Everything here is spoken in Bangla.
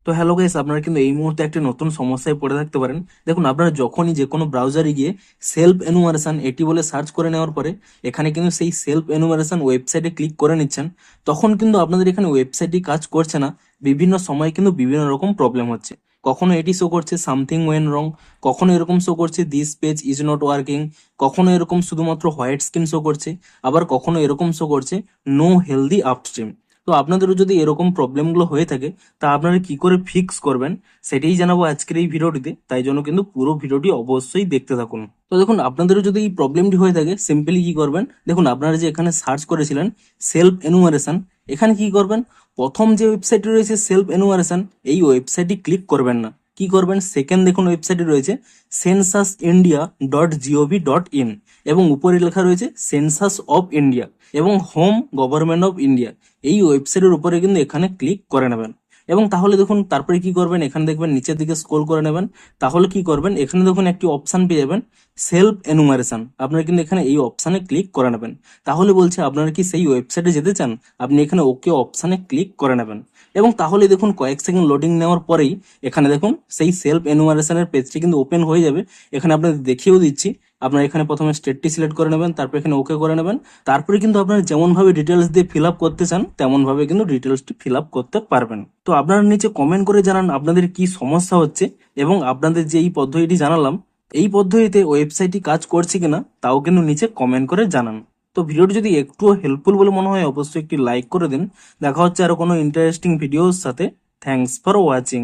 তো হ্যালো গাইস, আপনারা কিন্তু এই মুহূর্তে একটা নতুন সমস্যায় পড়ে থাকতে পারেন। দেখুন, আপনারা যখনই যে কোনো ব্রাউজারে গিয়ে সেলফ এনুমারেশন এটি বলে সার্চ করে নেওয়ার পরে এখানে কিন্তু সেই সেলফ এনুমারেশন ওয়েবসাইটে ক্লিক করে নিচ্ছেন, তখন কিন্তু আপনাদের এখানে ওয়েবসাইটটি কাজ করছে না। বিভিন্ন সময় কিন্তু বিভিন্ন রকম প্রবলেম হচ্ছে। কখনো এটি শো করছে সামথিং ওয়েন রং, কখনো এরকম শো করছে this page is not working, কখনো এরকম শুধুমাত্র হোয়াইট স্ক্রিন শো করছে, আবার কখনো এরকম শো করছে নো হেলদি আপস্ট্রিম। তো আপনাদেরও যদি এরকম প্রবলেমগুলো হয়ে থাকে, তা আপনারা কি করে ফিক্স করবেন সেটাই জানাবো আজকের এই ভিডিওটিতে। তাই জন্য কিন্তু পুরো ভিডিওটি অবশ্যই দেখতে থাকুন। তো দেখুন, আপনাদেরও যদি এই প্রবলেমটি হয়ে থাকে, সিম্পলি কি করবেন, দেখুন আপনারা যে এখানে সার্চ করেছিলেন সেলফ এনুমারেশন, এখানে কি করবেন, প্রথম যে ওয়েবসাইটটি রয়েছে সেলফ এনুমারেশন, এই ওয়েবসাইটটি ক্লিক করবেন না। কি করবেন, সেকেন্ড দেখুন ওয়েবসাইটে রয়েছে censusindia.gov.in এবং উপরে লেখা রয়েছে সেন্সাস অফ ইন্ডিয়া এবং হোম গভর্নমেন্ট অফ ইন্ডিয়া। এই ওয়েবসাইটের উপরে কিন্তু এখানে ক্লিক করে নেবেন। এবং তাহলে দেখুন তারপরে কি করবেন, এখানে দেখবেন নিচের দিকে স্ক্রল করে নেবেন। তাহলে কি করবেন, এখানে দেখুন একটি অপশন পেয়ে যাবেন সেলফ এনুমারেশন, আপনারা কিন্তু এখানে এই অপশানে ক্লিক করে নেবেন। তাহলে বলছে আপনারা কি সেই ওয়েবসাইটে যেতে চান, আপনি এখানে ওকে অপশানে ক্লিক করে নেবেন। এবং তাহলে দেখুন কয়েক সেকেন্ড লোডিং নেওয়ার পরেই এখানে দেখুন সেই সেলফ এনুমারেশনের পেজটি কিন্তু ওপেন হয়ে যাবে। এখানে আপনাদের দেখিয়েও দিচ্ছি। আপনারা এখানে প্রথমে স্টেটটি সিলেক্ট করে নেবেন, তারপর এখানে ওকে করে নেবেন। তারপরে কিন্তু আপনারা যেমন ভাবে ডিটেলস দিয়ে ফিল আপ করতে চান তেমন ভাবে কিন্তু ডিটেলসটি ফিল আপ করতে পারবেন। তো আপনারা নিচে কমেন্ট করে জানান আপনাদের কি সমস্যা হচ্ছে, এবং আপনাদের যে এই পদ্ধতিটি জানালাম এই পদ্ধতিতে ওয়েবসাইটটি কাজ করছে কিনা তাও কিন্তু নিচে কমেন্ট করে জানান। তো ভিডিওটি যদি একটুও হেল্পফুল বলে মনে হয় অবশ্যই একটি লাইক করে দিন। দেখা হচ্ছে আরো কোনো ইন্টারেস্টিং ভিডিওর সাথে। Thanks for watching.